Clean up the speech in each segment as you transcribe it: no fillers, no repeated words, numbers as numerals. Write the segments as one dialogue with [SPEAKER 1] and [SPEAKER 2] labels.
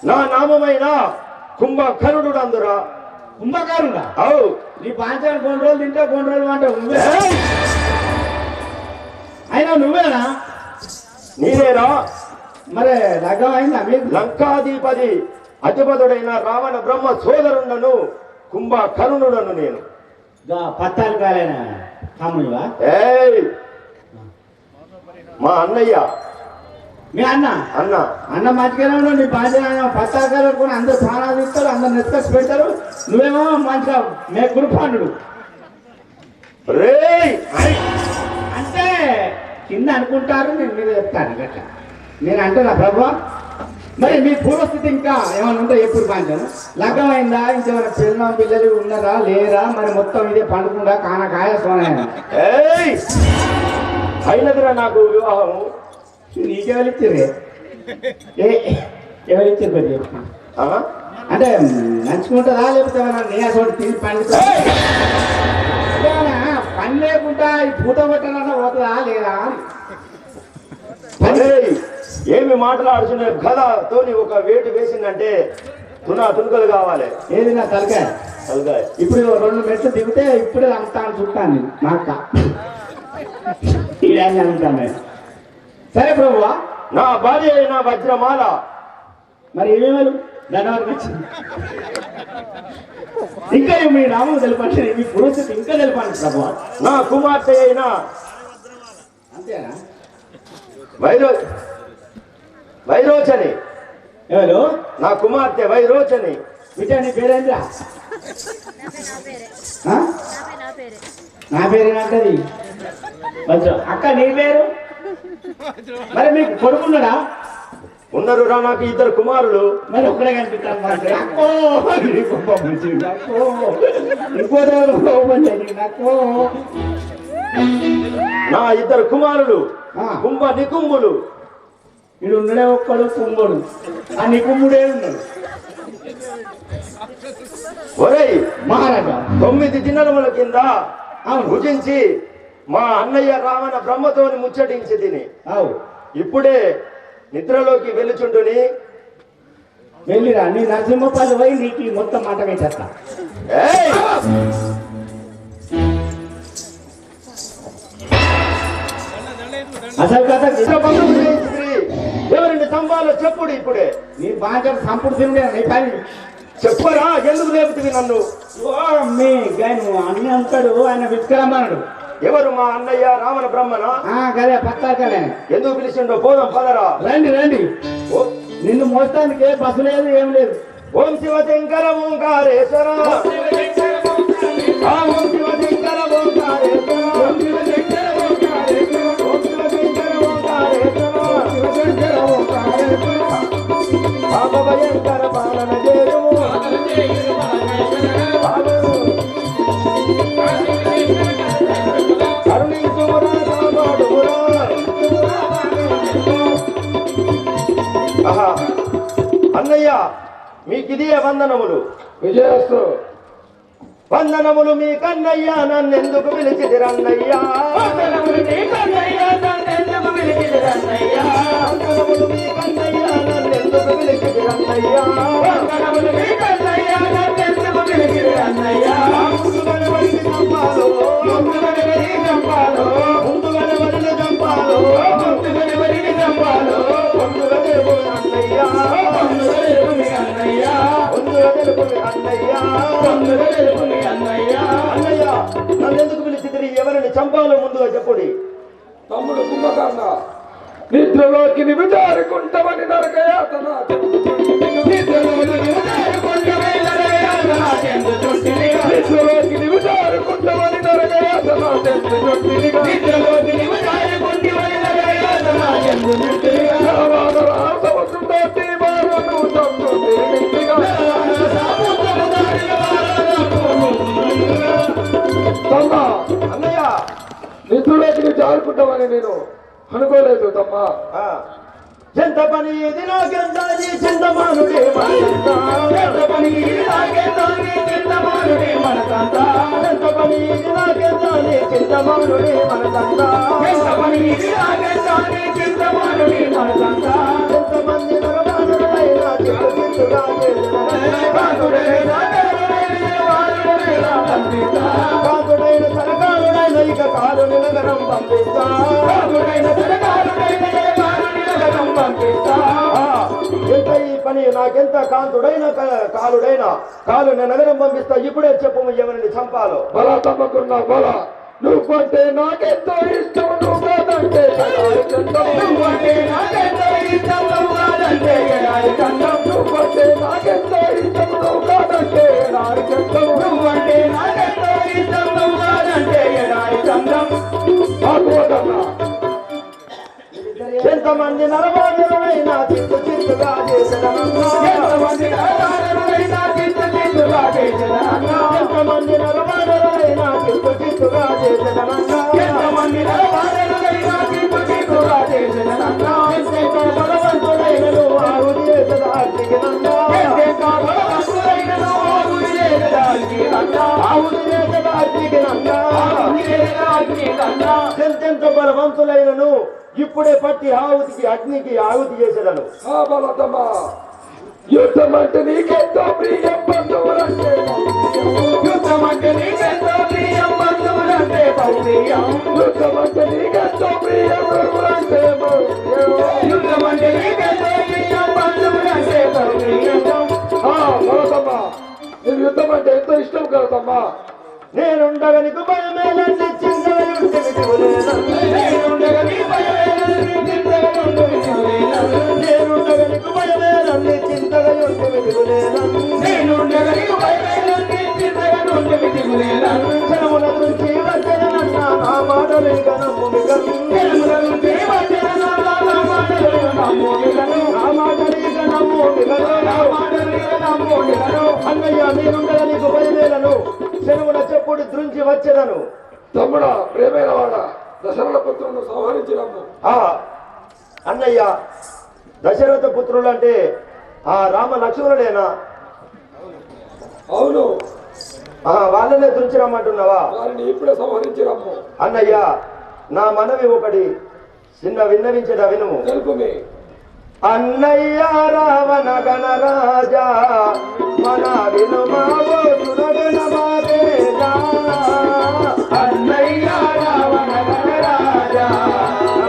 [SPEAKER 1] నా నామమైన కుంభకర్ణుడు అందురా.
[SPEAKER 2] కుంభకర్ణుడా?
[SPEAKER 1] అవు.
[SPEAKER 2] నీ పాంచాలు కొన్ని రోజులు తింటే కొన్ని రోజులు అంటే నువ్వే అయినా నువ్వేనా?
[SPEAKER 1] నేనేరా.
[SPEAKER 2] మరి లగ్గం అయిందా మీకు?
[SPEAKER 1] లంకాధిపతి అధిపతుడైన రావణ బ్రహ్మ సోదరుండను కుంభకర్ణుడను నేను.
[SPEAKER 2] పత్తాలు కాలేనా తమ్ముడివా?
[SPEAKER 1] మా అన్నయ్య.
[SPEAKER 2] మీ అన్న?
[SPEAKER 1] అన్న
[SPEAKER 2] అన్న మంచిగానే ఉన్నాడు. నీ బాధ్యత పత్తాలు కూడా అందరు ప్రాణాలు ఇస్తారు, అందరు నెత్తసి పెడతారు. నువ్వేమో మంచిగా మే గురుపాండు
[SPEAKER 1] రే
[SPEAKER 2] అంటే కింద అనుకుంటారు, నేను మీద చెప్తాను గట్లా. నేను అంటున్నా ప్రభు. మరి మీ పూర్వస్థితి ఇంకా ఏమైనా ఉంటే ఎప్పుడు పాంచాను? లగ్గం అయిందా? ఇంకేమైనా పిల్లలు ఉన్నారా లేరా? మరి మొత్తం ఇదే పండుకుండా కానకాయ సోనాయన
[SPEAKER 1] అయినదిరా నాకు వివాహం.
[SPEAKER 2] నీకెవరిచ్చిర్రే? ఎవరిచ్చారు పెద్ద అంటే మంచుకుంటుందా లేకపోతే నీ చోటు తిని పండుతా పని లేకుండా ఈ పూట కొట్టాలన్నా పోతుందా లేదా?
[SPEAKER 1] ఏమి మాట్లాడుతున్నా గదతో ఒక వేటు వేసిందంటే తునకలు కావాలి.
[SPEAKER 2] ఏది నా తలకాయ?
[SPEAKER 1] తలకాయ.
[SPEAKER 2] ఇప్పుడు 2 మెట్లు దిగితే ఇప్పుడే అంతాను చుట్టాను మా అక్క. ఇలానే అంటాను. సరే ప్రభువా.
[SPEAKER 1] నా భార్య అయిన వజ్రమాల.
[SPEAKER 2] మరి ఏమేమలు ధన్యవాదం వచ్చింది. ఇంకా మీ నామం తెలపండి, మీ పురుషుడు ఇంకా తెలపండి ప్రభువా.
[SPEAKER 1] నా కుమార్తె అయిన
[SPEAKER 2] అంతేనా?
[SPEAKER 1] వైరోచని.
[SPEAKER 2] ఎవరు?
[SPEAKER 1] నా కుమార్తె వైరోచని.
[SPEAKER 2] బిడ్డ నీ పేరేంద్రా? నా పేరేనంటది అక్క. నీ పేరు? మరి మీకు కొడుకున్నాడా?
[SPEAKER 1] ఉన్నారు రా. నాకు 2 కుమారులు.
[SPEAKER 2] మరి ఒక్కడే కనిపిస్తాను.
[SPEAKER 1] నా 2 కుమారులు కుంభ నికుంభులు.
[SPEAKER 2] ఇడు ఉండడే ఒక్కడు కుమ్ముడు ఆ నీ కుమ్ముడే ఉన్నాడు
[SPEAKER 1] ఒరేయ్
[SPEAKER 2] మహారాజా
[SPEAKER 1] 9 దినముల కింద
[SPEAKER 2] అవును
[SPEAKER 1] భుజించి మా అన్నయ్య రావణ బ్రహ్మతోని ముచ్చటించి తిని
[SPEAKER 2] అవు
[SPEAKER 1] ఇప్పుడే నిద్రలోకి వెళ్ళుచుండుని.
[SPEAKER 2] వెళ్ళిరా నీ నరసింహపల్లి పోయి నీకు ఈ మొత్తం మాట వేసేస్తా.
[SPEAKER 1] ఏయ్!
[SPEAKER 2] అసలు కథ
[SPEAKER 1] నిద్రభంగము చేయించితిరి. ఎవరిని చంపాలో చెప్పుడు ఇప్పుడే.
[SPEAKER 2] నీ బాగా సంపుడు తిండే నీ పని
[SPEAKER 1] చెప్పరా ఎందుకు లేపుతివి నన్ను?
[SPEAKER 2] మీ గాయను అన్ని అంటాడు ఆయన విష్కరమ్మన్నాడు.
[SPEAKER 1] ఎవరు మా అన్నయ్య రావణ బ్రహ్మనా?
[SPEAKER 2] కదే పక్కా కదే.
[SPEAKER 1] ఎందుకు పిలిచిండో పోదాం పదరా.
[SPEAKER 2] రండి రండి.
[SPEAKER 1] ఓ
[SPEAKER 2] నిన్ను మోస్తానికి బస్సు లేదు ఏం లేదు.
[SPEAKER 1] ఓం శివ శంకర ఓంకారేశ్వర ఓం శివ శంకర ఓంకారేశ్వర ఓం శివ శంకర ఓంకారేశ్వర భయంకర పాలన చేయము కరుణించుమురా కాపాడుమురా. ఆహా అన్నయ్య మీకిదే వందనములు.
[SPEAKER 3] విజయస్తు.
[SPEAKER 1] వందనములు మీ కన్నయ్య నన్నెందుకు పిలిచిదిరన్నయ్యా? వందనములు మీ కన్నయ్య నన్నెందుకు పిలిచిదిరన్నయ్యా? వందనములు మీ కన్నయ్య నన్నెందుకు పిలిచిదిరన్నయ్యా? వందనములు మీ కన్నయ్య నన్నెందుకు పిలిచిదిరన్నయ్యా? ముందుగనవరిని చంపాలో ముందుగనవరిని చంపాలో ముందుగనవరిని చంపాలో ముందుగనవరిని చంపాలో ముందుగా తెలుపు అన్నయ్యా ముందుగా తెలుపు అన్నయ్యా ముందుగా తెలుపు అన్నయ్యా ముందుగా తెలుపు అన్నయ్యా. అన్నయ్య నన్నెందుకు పిలిచితిరి? ఎవరిని చంపాలో ముందుగా చెప్పుడి.
[SPEAKER 3] తమ్ముడు కుంభకర్ణ నిద్రలోకి విచారుకుంటామని నరకయాతన నిద్రలోకి విచారుకుంటామని నరకయాతన నిద్రలోకి విచారుకుంటామని నరకయాతన నిద్రలోకి విచారుకుంటామని నరకయాతన సముద్రంతో బారును తమ్ముడు తమ్మా
[SPEAKER 1] అన్నయ్య
[SPEAKER 3] నిద్రలోకి జారుకుంటామని నేను అనుకోలేదు తమ్మా.
[SPEAKER 1] ఎంత పని ఇది నాకెందాని చింతమానుడే మనసంతా. ఎంత పని ఇది నాకెందాని చింతమానుడే మనసంతా. ఎంత పని ఇది నాకెందాని చింతమానుడే మనసంతా. ఎంత పని ఇది నాకెందాని చింతమానుడే మనసంతా. ఎంతమంది నరమానుడైనా చిత్తు చిత్తుగా కాకుడైన సరకారుడైన ఇక కాలు నిలగరం పంపిస్తా. కాకుడైన సరకారుడైన ఎంత ఈ పని నాకెంత కాంతుడైన కాలుడైన కాలు నగరం పంపిస్తా. ఇప్పుడే చెప్పు ఎవరిని చంపాలో.
[SPEAKER 3] బలా తమ్మకున్నా బలా నువ్వంటే నాకెంతో ఇష్టం నువ్వు కాదంటే నువ్వంటే నాకెంతో ఇష్టం నువ్వు కాదంటే నువ్వంటే నాకెంతో ఇష్టం నువ్వు కాదంటే నువ్వంటే నాకెంతో ఇష్టం నువ్వు కాదంటే
[SPEAKER 1] ఎంతమంది నరవాదులైనా చిత్తు చిత్తుగా చేసేదనన్నా. ఎంతమంది నరవాదులైనా చిత్తు చిత్తుగా చేసేదనన్నా. ఎంతమంది నరవాదులైనా చిత్తు చిత్తుగా చేసేదనన్నా. ఎంతమంది నరవాదులైనా చిత్తు చిత్తుగా చేసేదనన్నా. ఎంతెంత బలవంతులైనను ఆవుది చేసేదాచికినన్నా. ఎంతెంత బలవంతులైనను ఆవుది చేసేదాచికినన్నా. ఆవుది చేసేదాచికినన్నా. ఎంతెంత బలవంతులైనను ఇప్పుడే పట్టి ఆవుతికి అగ్నికి ఆవుతి చేసేదను.
[SPEAKER 3] బలతమ్మా యుద్ధం అంటే నీకెంతో ప్రియం బంధువులంటే యుద్ధం అంటే నీకెంతో ప్రియం బంధువులంటే యుద్ధం అంటే నీకెంతో ప్రియం బంధువులంటే యుద్ధం అంటే నీకెంతో ప్రియం బంధువులంటే బలతమ్మా నీకు యుద్ధం అంటే ఎంతో ఇష్టం కదమ్మా.
[SPEAKER 1] నేనుండగా నీకు భయమేలంటే చింతయుంటే నేనుండగా నీకు భయమేలంటే చింతయుంటే జనముల నుంచి వచ్చేదనన్నా నా మాటలు ఇక నమ్ముమిగను. జనముల నుంచి వచ్చేదనన్నా నా మాటలు ఇక నమ్ముమిగను. నా మాటలు ఇక నమ్ముమిగను. నా మాటలు ఇక నమ్ముమిగను. అన్నయ్య నేనుండగా నీకు భయమేలను శనువుల చెప్పుడు దృంచి వచ్చేదను.
[SPEAKER 3] తమ్ముడా ప్రేమైన వాడ దశరథ పుత్రులను సంహరించినాము.
[SPEAKER 1] అన్నయ్య దశరథ పుత్రులు అంటే ఆ రామ లక్ష్మణుడేనా?
[SPEAKER 3] అవును,
[SPEAKER 1] వాళ్ళనే తులిచిరమ్మంటున్నావా?
[SPEAKER 3] వారిని ఇప్పుడే సంహరించిరమ్ము.
[SPEAKER 1] అన్నయ్య, నా మనవి ఒకటి చిన్న విన్నవించడా వినుము.
[SPEAKER 3] తెలుపుమే.
[SPEAKER 1] అన్నయ్య రావణ గణరాజా మన వినుమావో సురగణమాదేజా. అన్నయ్య రావణ గణరాజా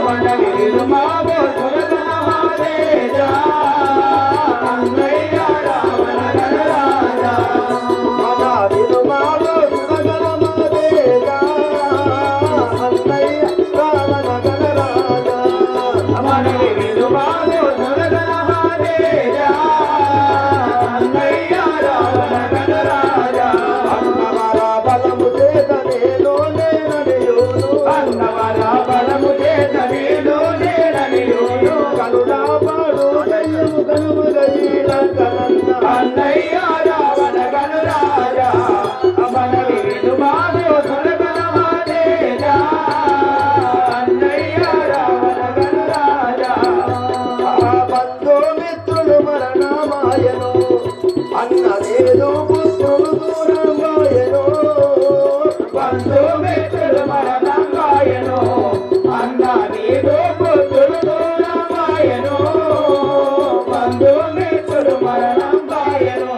[SPEAKER 1] మన వినుమావో సురగణమాదేజా. అన్నయ్య రావణ గణరాజా మన వినుమావో సురగణమాదేజా. అన్నయ్య రావణ గణరాజా మన వినుమావో అన్నదేదో పుత్రులు దూరంగాయను. బంధుమిత్రులు మరణంగాయను. అన్నదేదో పుత్రులు దూరంగాయను. బంధుమిత్రులు మరణంగాయను.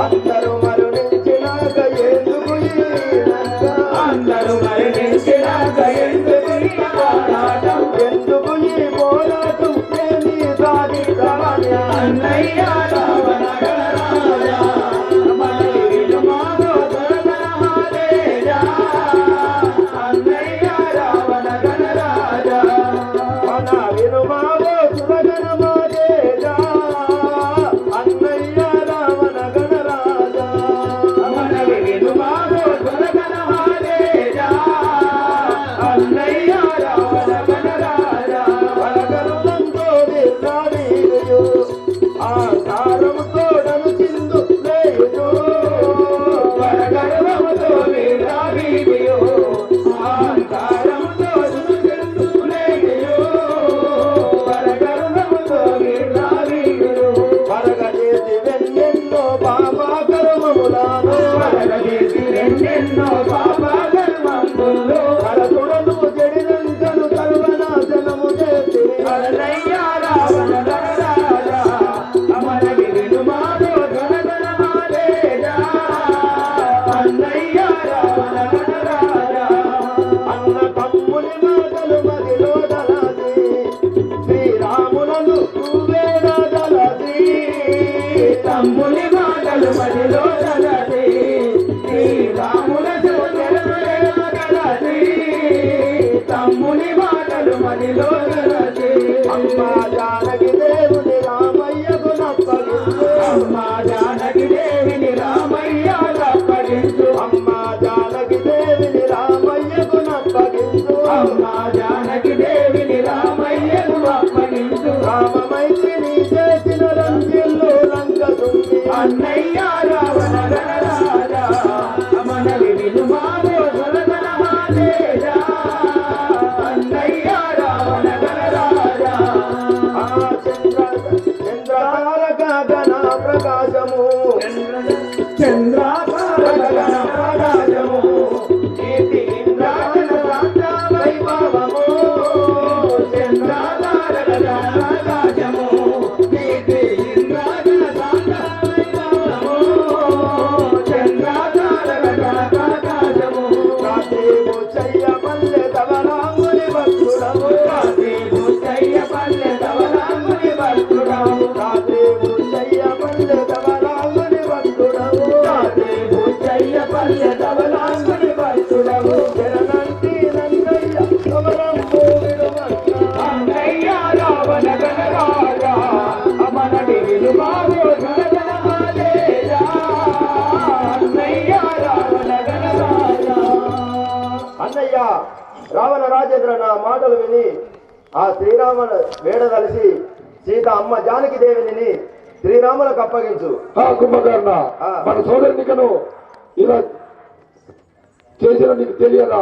[SPEAKER 1] అందరూ మరణించినాక ఎందుకు ఈనంట? అందరూ మరణించినాక ఎందుకు ఈ పోరాటం? ఎందుకు ఈ పోరాటం? ఏమీ సాధిద్దామని అన్నయ్య రావణ గణరాజా మన వినుమావో సురగణమాదేజా. అన్నయ్య రావణ గణరాజా మన వినుమావో సురగణమాదేజా. అన్నయ్య రావణ గణరాజా మన వినుమావో సురగణమాదేజా. అన్నయ్య రావణ గణరాజా వరగరులంతో విర్రాడీయు. ఆకారముతోడను చిందు లేయు. వరగరులముతో విర్రాడీయు. ఆకారముతోడను చిందు లేయు. వరగరులముతో విర్రాడీయు. వరగజేసి వెన్నెన్నో పాపా కర్మములను. వరగజేసి వెన్నెన్నో పాపా కర్మములు. కరతుడను జడినంకను సర్వనాశనము చేసి. అన్నయ్య రావణ గణరాజా మన వినుమావో సురగణమాదేజా. అన్నయ్య రావణ గణరాజా అన్న తమ్ముని మాటలు మదిలో దళది. శ్రీరాములను నువ్వేడ దళది. తమ్ముని మాటలు మదిలో దళది. శ్రీరాములను దళది. తమ్ముని మాటలు మదిలో దళది. అమ్మా జానకి దేవుని రామయ్యకు నప్పగించు. అమ్మా జానకి దేవిని రామయ్యకు అమ్మా జానకి దేవిని రామయ్యకు నప్పగించు. అమ్మా జానకి దేవిని రామయ్యకు అప్పగించు. రామమైత్రిని చేసిన రంజిల్లు లంక దుమ్మి. అన్నయ్య రావణ గణరాజా మన వినుమావో సురగణమాదేజా. అన్నయ్య రావణ గణరాజా చంద్రతారక గణ ప్రకాశము. చంద్రతారక గణ ప్రకాశము. కీర్తి ఇంద్రాజన శాంత వైభవము. చంద్రతారక గణ ప్రకాశము. కీర్తి ఇంద్రాజన శాంత వైభవము. చంద్రతారక గణ ప్రకాశము. కాసేపు చెయ్యపల్లె తవరాముని భక్తుడము. కాసేపు చెయ్యపల్లె తవరాముని భక్తుడము. కాసేపు చెయ్యపల్లె తవరాముని భక్తుడము. కాసేపు చెయ్యపల్లె తవరాముని భక్తుడము. జననంటి నందయ్య తవరంబు విడుమన్న. అన్నయ్య రావణ గణరాజా మన వినుమావో సురగణమాదేజా. అన్నయ్య రావణ గణరాజా. అన్నయ్య రావణ రాజేంద్ర నా మాటలు విని ఆ శ్రీరాముల వేడదలిసి సీత అమ్మ జానకి దేవిని శ్రీరాములకు అప్పగించు.
[SPEAKER 3] కుంభకర్ణ, మన సోదరునికను ఇలా చేసిన నీకు తెలియదా?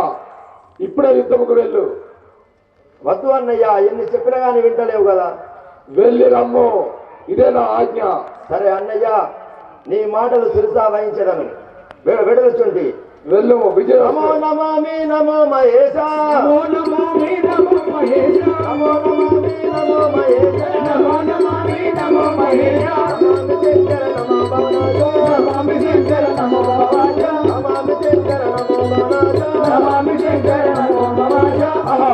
[SPEAKER 3] ఇప్పుడే యుద్ధముకు వెళ్ళు.
[SPEAKER 1] వద్దు అన్నయ్య, ఎన్ని చెప్పినా కానీ వింటలేవు కదా.
[SPEAKER 3] వెళ్ళి రమ్ము. ఇదే నా ఆజ్ఞ.
[SPEAKER 1] సరే అన్నయ్య, నీ మాటలు శిరసా వహించదను. వెడలుచుండి
[SPEAKER 3] వెళ్ళు. విజయ
[SPEAKER 1] నమో నమామి నమో మహేశ,
[SPEAKER 2] నమో నమామి నమో మహేశ,
[SPEAKER 1] నమో నమామి నమో మహేశ,
[SPEAKER 2] నమో నమామి నమో మహేశ,
[SPEAKER 1] నమామి శంకర నమో భవనాశ,
[SPEAKER 2] నమామి శంకర నమో భవాశ,
[SPEAKER 1] నమామి శంకర నమో భవనాశ.
[SPEAKER 2] నమామి శంకర నమో భవాశ.
[SPEAKER 1] ఆహా,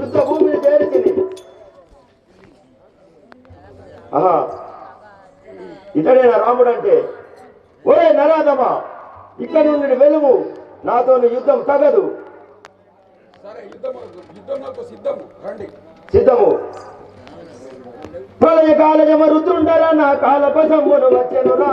[SPEAKER 1] యుద్ధ భూమిని చేర్చింది. ఆహా, ఇతడేనా రాముడు అంటే? ఒరే నరాధమా, ఇక్కడ నుండి వెలుము, నాతో యుద్ధం తగదు.
[SPEAKER 3] సరే, యుద్ధం నాకు సిద్ధము. రండి.
[SPEAKER 1] సిద్ధము. ప్రళయ కాలయమ రుద్రుండర నా కాలపసంబును వచ్చెనురా,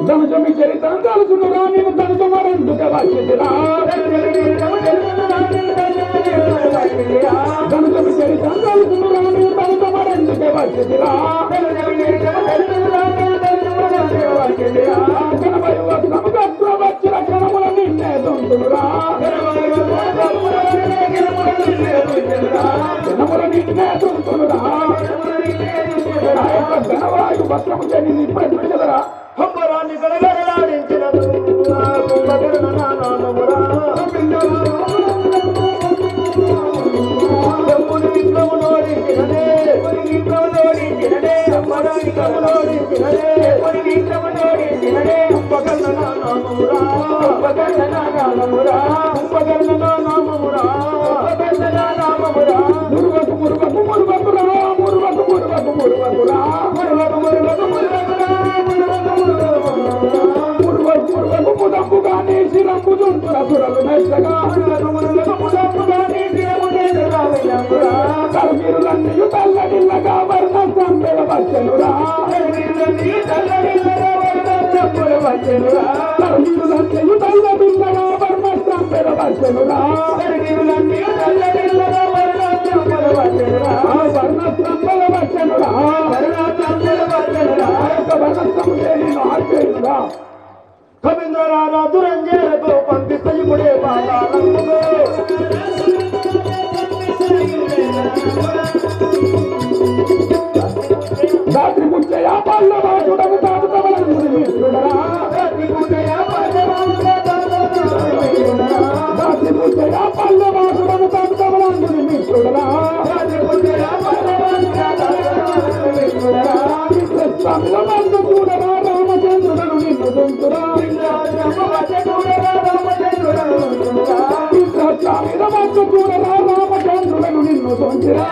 [SPEAKER 3] ధనుజమి చరిత్ర తలుచునురా, నేను తనుజు మరెందుకు వచ్చిదిరా. ధనుజమి చరిత్ర తలుచునురా, నేను తనుజు మరెందుకు వచ్చిదిరా. 80 వర్షము గట్ర వచ్చిన క్షణముల నిన్నే దొంతురా. క్షణముల నిన్నే దొంతురా. ఘనవాయు వస్త్రము చేయని ఇప్పుడే చూచెదరా.
[SPEAKER 1] హంబరాన్ని గడగడలాడించినదు కుంభకర్ణ నానమురా, చెప్పుని విక్రమునోడించినదే, హంబరానికమునోడించినదే, కుంభకర్ణ నానమురా, కుంభకర్ణ నానమురా,
[SPEAKER 3] మురుగకు మురుగకు మురుగకురా, మురుగకు మురుగకు మురుగకురా, మురుగకు మురుగకు ముదంబుగానే శిరంబు జుంతుర సురలు మెచ్చగా, కరుగిరులన్నీయు తల్లడిల్లగా వర్ణ సంబెల వచ్చెనురా. కరుగిరులన్నీయు తల్లడిల్లగా వర్ణ సంబెల వచ్చెనురా.
[SPEAKER 1] కవీంద్రరారా దురంజేలకు పంపిస్తే ఇప్పుడే పాతాళముకు.
[SPEAKER 3] రాత్రి పుచ్చయ పల్లవాసుడము తాగుతవలను మిత్రుడరా. రాత్రి పుచ్చయ పల్లవాసుడము తాగుతవలను మిత్రుడరా. స్వామిల మధ్య చూడరా రామచంద్రుడను నిన్ను దొంతురా. స్వామిల మధ్య చూడరా రామచంద్రుడను నిన్ను దొంతురా.